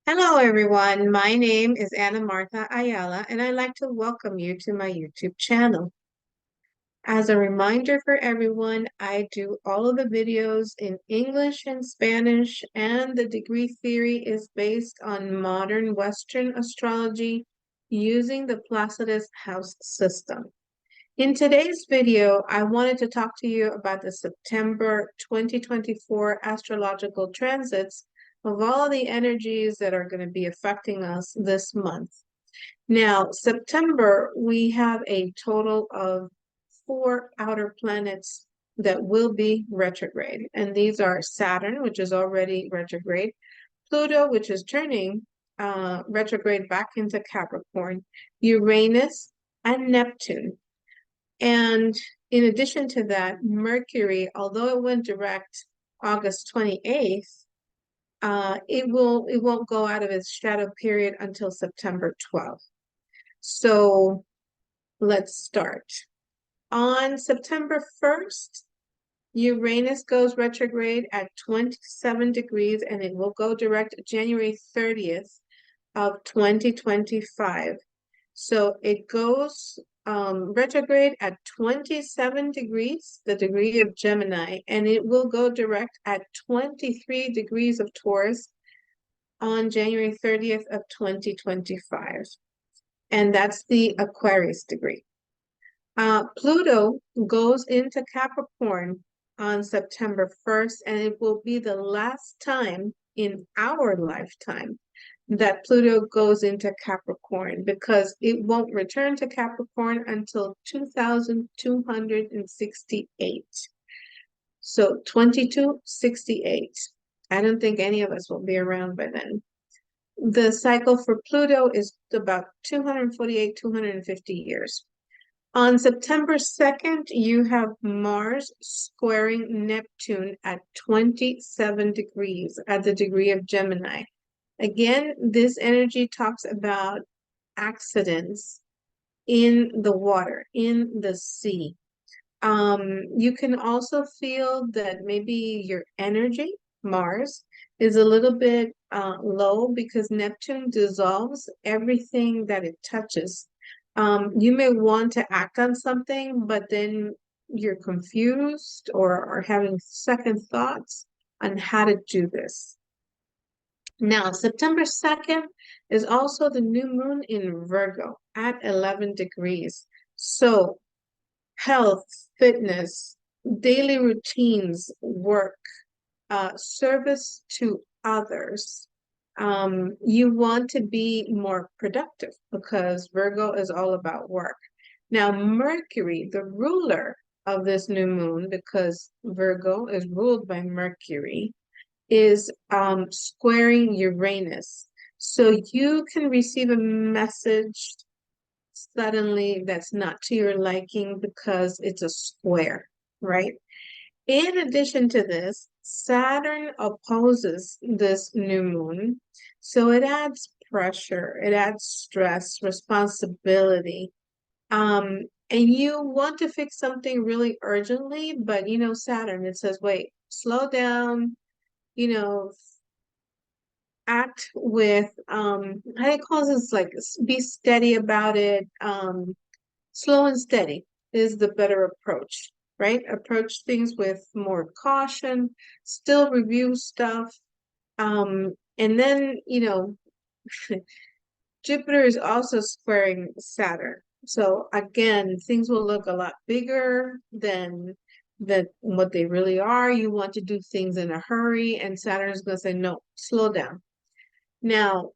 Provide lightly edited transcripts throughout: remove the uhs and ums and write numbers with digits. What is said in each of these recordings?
Hello, everyone. My name is Ana Marta Ayala, and I'd like to welcome you to my YouTube channel. As a reminder for everyone, I do all of the videos in English and Spanish, and the degree theory is based on modern Western astrology using the Placidus house system. In today's video, I wanted to talk to you about the September 2024 astrological transits of all the energies that are going to be affecting us this month. Now, September, we have a total of 4 outer planets that will be retrograde. And these are Saturn, which is already retrograde, Pluto, which is turning retrograde back into Capricorn, Uranus, and Neptune. And in addition to that, Mercury, although it went direct August 28th, it won't go out of its shadow period until September 12th. So let's start. On September 1st, Uranus goes retrograde at 27 degrees, and it will go direct January 30th of 2025. So it goes retrograde at 27 degrees, the degree of Gemini, and it will go direct at 23 degrees of Taurus on January 30th of 2025. And that's the Aquarius degree. Pluto goes into Capricorn on September 1st, and it will be the last time in our lifetime that Pluto goes into Capricorn, because it won't return to Capricorn until 2268. So 2268. I don't think any of us will be around by then. The cycle for Pluto is about 248, 250 years. On September 2nd, you have Mars squaring Neptune at 27 degrees at the degree of Gemini. Again, this energy talks about accidents in the water, in the sea. You can also feel that maybe your energy, Mars, is a little bit low because Neptune dissolves everything that it touches. You may want to act on something, but then you're confused or are having second thoughts on how to do this. Now, September 2nd is also the new moon in Virgo at 11 degrees. So, health, fitness, daily routines, work, service to others. You want to be more productive because Virgo is all about work. Now, Mercury, the ruler of this new moon, because Virgo is ruled by Mercury, is squaring Uranus. So you can receive a message suddenly that's not to your liking because it's a square, right? In addition to this, Saturn opposes this new moon. So it adds pressure, it adds stress, responsibility. And you want to fix something really urgently, but Saturn, it says, wait, slow down, you know, act with how it calls this, like, be steady about it. Slow and steady is the better approach, right? Approach things with more caution, still review stuff. And then, Jupiter is also squaring Saturn. So again, things will look a lot bigger than what they really are. You want to do things in a hurry, and Saturn is going to say, no, slow down. Now,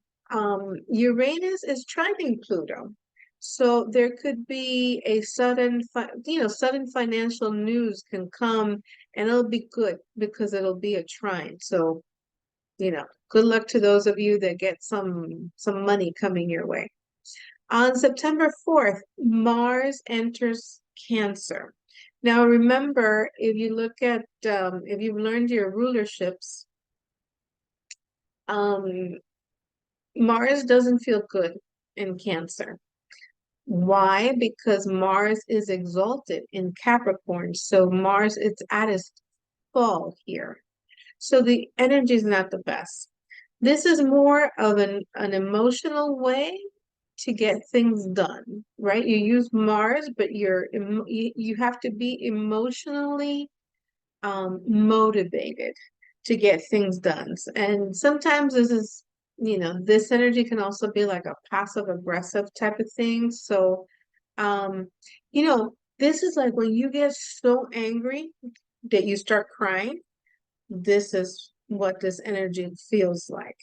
Uranus is trining Pluto. So there could be a sudden financial news can come, and it'll be good because it'll be a trine. So, good luck to those of you that get some money coming your way. On September 4th, Mars enters Cancer. Now, remember, if you look at, if you've learned your rulerships, Mars doesn't feel good in Cancer. Why? Because Mars is exalted in Capricorn. So Mars is at its fall here. So the energy is not the best. This is more of an emotional way to get things done, right? You use Mars, but you have to be emotionally motivated to get things done. And sometimes this is, this energy can also be like a passive aggressive type of thing. So, um, this is like when you get so angry that you start crying, this is what this energy feels like.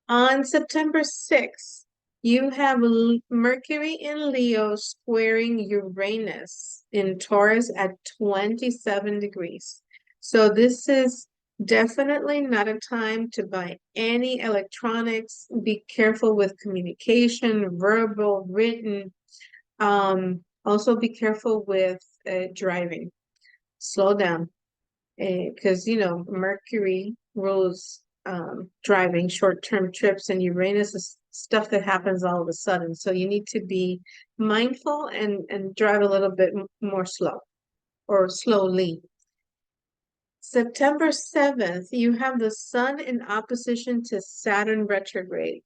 On September 6th, you have Mercury in Leo squaring Uranus in Taurus at 27 degrees. So this is definitely not a time to buy any electronics. Be careful with communication, verbal, written. Also be careful with driving. Slow down because Mercury rules driving short-term trips, and Uranus is stuff that happens all of a sudden. So you need to be mindful and drive a little bit more slow or slowly. September 7th, you have the Sun in opposition to Saturn retrograde.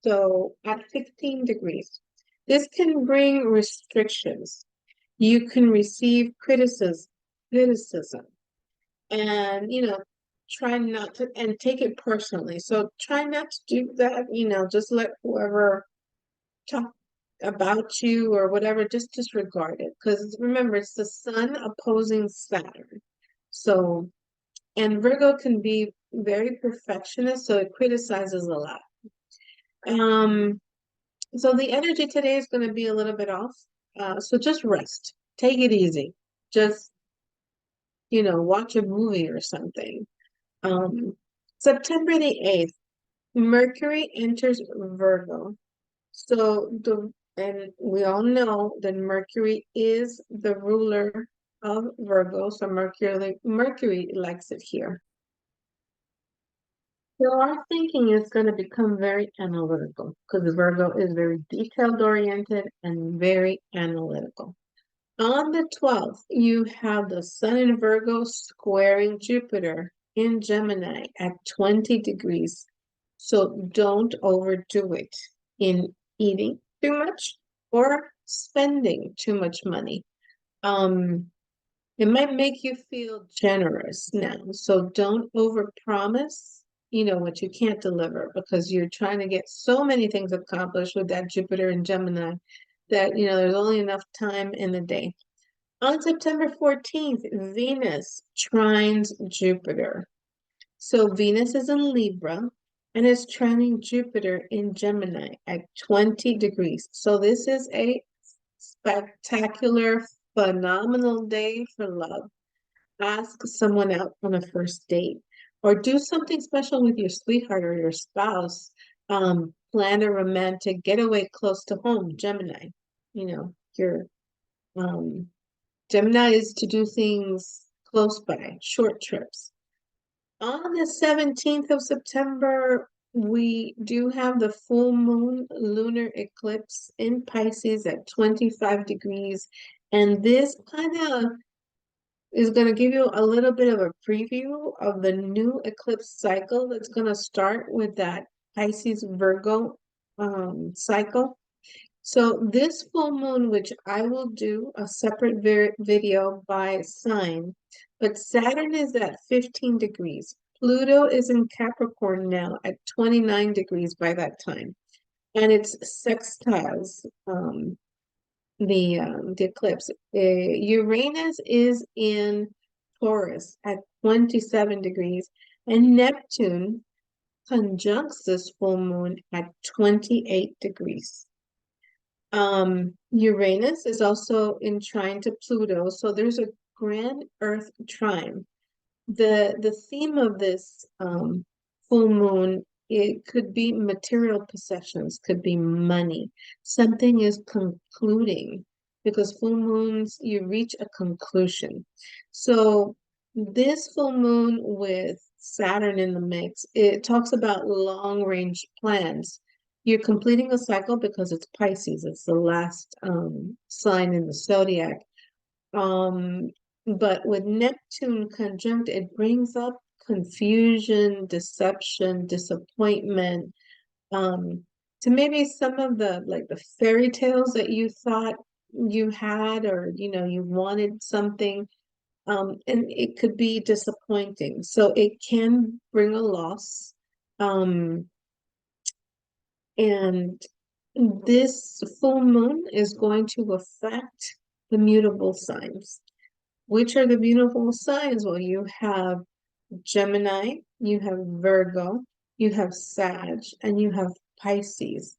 So at 15 degrees. This can bring restrictions. You can receive criticism, and try not to and take it personally. So try not to do that. Just let whoever talk about you or whatever, just disregard it, because remember, it's the Sun opposing Saturn. So, and Virgo can be very perfectionist, so it criticizes a lot. So the energy today is going to be a little bit off, so just rest, take it easy, just watch a movie or something. September the 8th, Mercury enters Virgo. And we all know that Mercury is the ruler of Virgo, so Mercury likes it here. So our thinking is going to become very analytical because Virgo is very detailed oriented and very analytical. On the 12th, you have the Sun in Virgo squaring Jupiter in Gemini at 20 degrees. So don't overdo it in eating too much or spending too much money. It might make you feel generous now. So don't overpromise, what you can't deliver, because you're trying to get so many things accomplished with that Jupiter and Gemini that, there's only enough time in the day. On September 14th, Venus trines Jupiter. So Venus is in Libra and is trining Jupiter in Gemini at 20 degrees. So this is a spectacular, phenomenal day for love. Ask someone out on a first date or do something special with your sweetheart or your spouse. Plan a romantic getaway close to home, Gemini. Your Gemini is to do things close by, short trips. On the 17th of September, we do have the full moon lunar eclipse in Pisces at 25 degrees. And this kind of is going to give you a little bit of a preview of the new eclipse cycle that's going to start with that Pisces Virgo cycle. So this full moon, which I will do a separate video by sign, but Saturn is at 15 degrees. Pluto is in Capricorn now at 29 degrees by that time. And it's sextiles the eclipse. Uranus is in Taurus at 27 degrees, and Neptune conjuncts this full moon at 28 degrees. Uranus is also in trine to Pluto, so there's a grand Earth trine. The theme of this full moon, it could be material possessions, could be money. Something is concluding because full moons, you reach a conclusion. So this full moon with Saturn in the mix, it talks about long range plans. You're completing a cycle because it's Pisces. It's the last sign in the zodiac. But with Neptune conjunct, it brings up confusion, deception, disappointment, to maybe some of the like the fairy tales that you thought you had, or you wanted something, and it could be disappointing. So it can bring a loss. Um, and this full moon is going to affect the mutable signs. Which are the mutable signs? Well, you have Gemini, you have Virgo, you have Sag, and you have Pisces.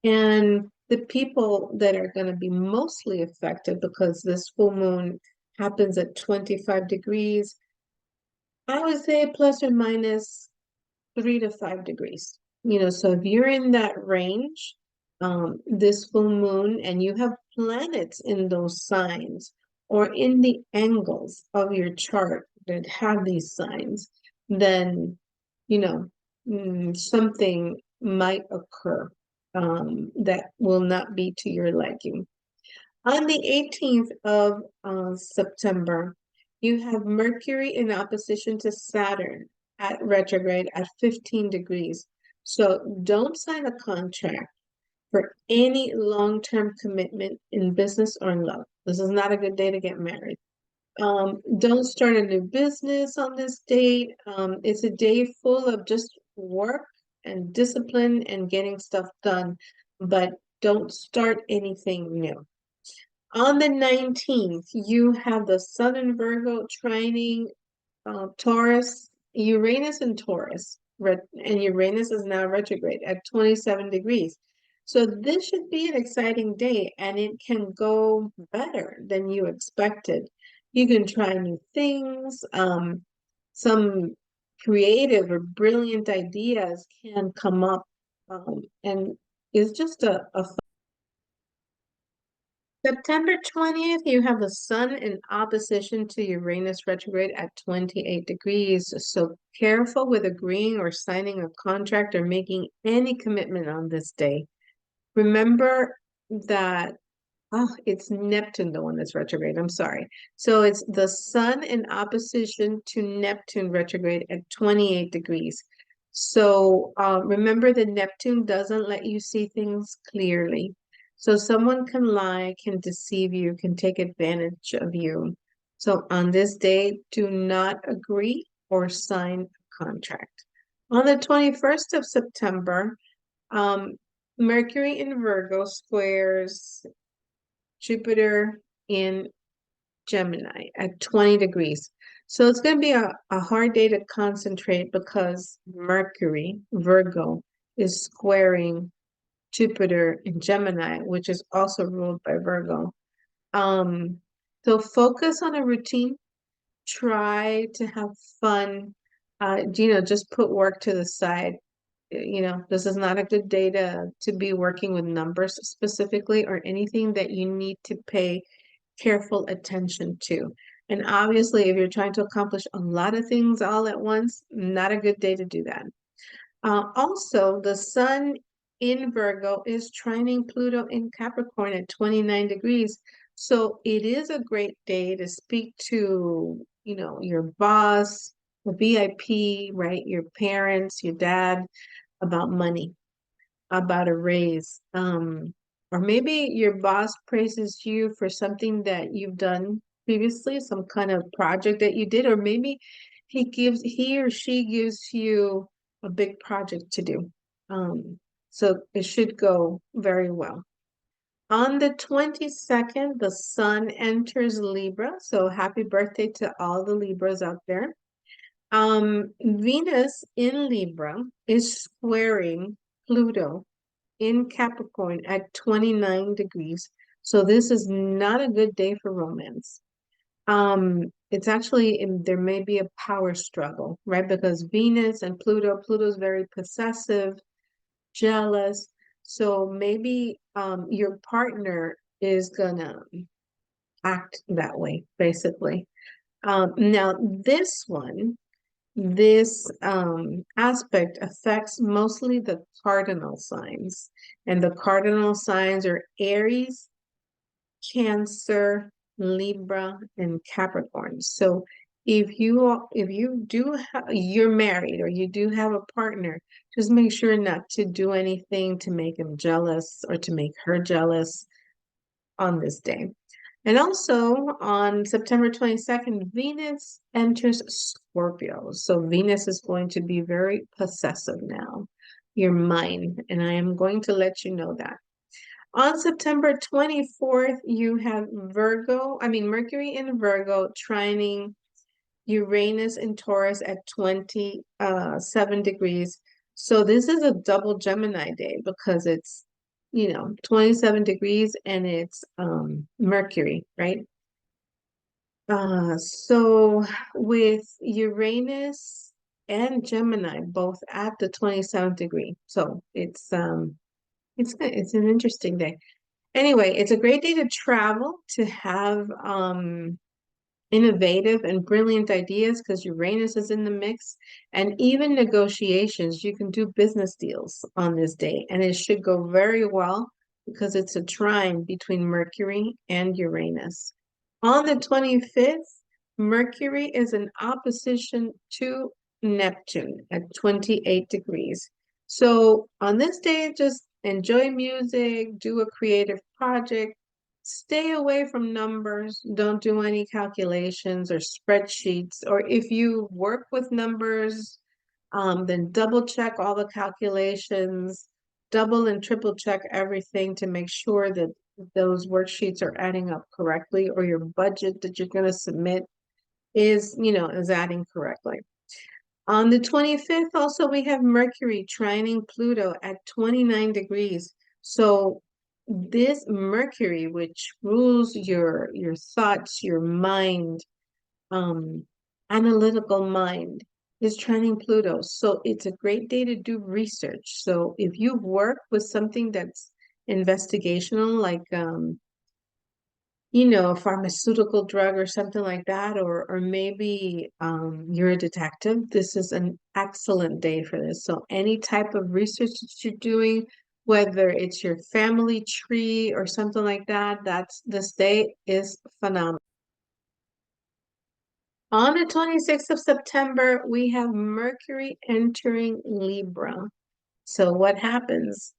And the people that are going to be mostly affected, because this full moon happens at 25 degrees, I would say plus or minus 3 to 5 degrees. So if you're in that range, this full moon, and you have planets in those signs or in the angles of your chart that have these signs, then, something might occur that will not be to your liking. On the 18th of September, you have Mercury in opposition to Saturn at retrograde at 15 degrees. So don't sign a contract for any long-term commitment in business or in love. This is not a good day to get married. Don't start a new business on this date. It's a day full of just work and discipline and getting stuff done, but don't start anything new. On the 19th, you have the Southern Virgo trining Taurus, Uranus and Taurus, and Uranus is now retrograde at 27 degrees. So this should be an exciting day, and it can go better than you expected. You can try new things. Some creative or brilliant ideas can come up, and it's just a September 20th, you have the sun in opposition to Uranus retrograde at 28 degrees. So careful with agreeing or signing a contract or making any commitment on this day. Remember that, it's Neptune, the one that's retrograde. I'm sorry. So it's the sun in opposition to Neptune retrograde at 28 degrees. So remember that Neptune doesn't let you see things clearly. So someone can lie, can deceive you, can take advantage of you. So on this day, do not agree or sign a contract. On the 21st of September, Mercury in Virgo squares Jupiter in Gemini at 20 degrees. So it's going to be a hard day to concentrate because Mercury, Virgo, is squaring Jupiter in Gemini, which is also ruled by Virgo. So focus on a routine. Try to have fun. Just put work to the side. This is not a good day to be working with numbers specifically, or anything that you need to pay careful attention to. And obviously, if you're trying to accomplish a lot of things all at once, not a good day to do that. Also, the sun in Virgo is trining Pluto in Capricorn at 29 degrees. So it is a great day to speak to, your boss, the VIP, right? Your parents, your dad, about money, about a raise. Or maybe your boss praises you for something that you've done previously, some kind of project that you did, or maybe he or she gives you a big project to do. So it should go very well. On the 22nd, the sun enters Libra. So happy birthday to all the Libras out there. Venus in Libra is squaring Pluto in Capricorn at 29 degrees. So this is not a good day for romance. It's actually, there may be a power struggle, right? Because Venus and Pluto's very possessive, jealous. So maybe your partner is gonna act that way, basically. Now this aspect affects mostly the cardinal signs, and the cardinal signs are Aries, Cancer, Libra, and Capricorn. So if you do you're married or you do have a partner, just make sure not to do anything to make him jealous or to make her jealous on this day. And also on September 22nd, Venus enters Scorpio. So Venus is going to be very possessive now. You're mine, and I am going to let you know that. On September 24th, you have Mercury in Virgo trining Uranus in Taurus at 27 degrees. So this is a double Gemini day because it's, 27 degrees and it's Mercury, right? So with Uranus and Gemini both at the 27th degree. So it's an interesting day. Anyway, it's a great day to travel, to have innovative and brilliant ideas because Uranus is in the mix, and even negotiations. You can do business deals on this day, and it should go very well because it's a trine between Mercury and Uranus. On the 25th, Mercury is in opposition to Neptune at 28 degrees. So on this day, just enjoy music, do a creative project, stay away from numbers. Don't do any calculations or spreadsheets. Or if you work with numbers, then double check all the calculations, double and triple check everything to make sure that those worksheets are adding up correctly, or your budget that you're going to submit is adding correctly. On the 25th, also, we have Mercury trining Pluto at 29 degrees. So this Mercury, which rules your thoughts, your mind, analytical mind, is trining Pluto. So it's a great day to do research. So if you work with something that's investigational, like a pharmaceutical drug or something like that, or maybe you're a detective, this is an excellent day for this. So any type of research that you're doing, whether it's your family tree or something like that, this day is phenomenal. On the 26th of September, we have Mercury entering Libra. So what happens?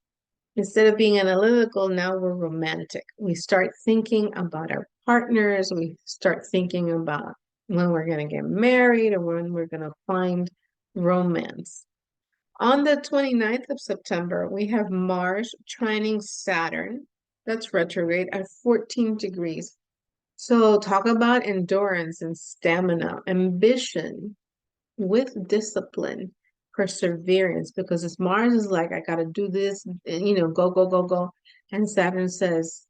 Instead of being analytical, now we're romantic. We start thinking about our partners. We start thinking about when we're going to get married or when we're going to find romance. On the 29th of September, we have Mars trining Saturn. That's retrograde at 14 degrees. So talk about endurance and stamina, ambition with discipline, perseverance, because it's Mars is like, I gotta do this, and go, go, go, go. And Saturn says,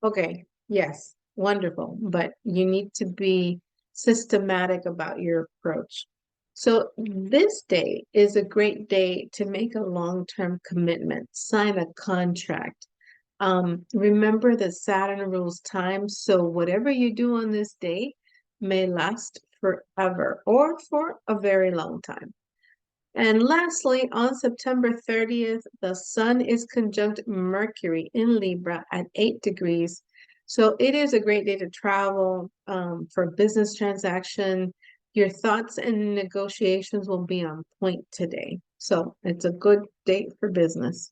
okay, yes, wonderful, but you need to be systematic about your approach. So this day is a great day to make a long-term commitment, sign a contract. Remember that Saturn rules time, so whatever you do on this day may last forever or for a very long time. And lastly, on September 30th, the Sun is conjunct Mercury in Libra at 8 degrees. So it is a great day to travel for business transaction. Your thoughts and negotiations will be on point today. So it's a good date for business.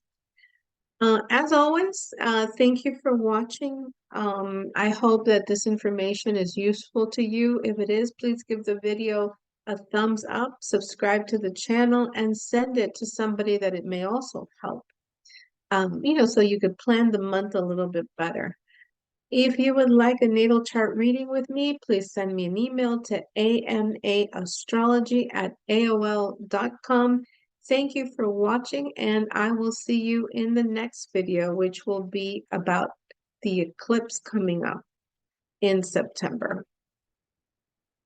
As always, thank you for watching. I hope that this information is useful to you. If it is, please give the video a thumbs up, subscribe to the channel, and send it to somebody that it may also help. So you could plan the month a little bit better. If you would like a natal chart reading with me, please send me an email to amaastrology@aol.com. Thank you for watching, and I will see you in the next video, which will be about the eclipse coming up in September.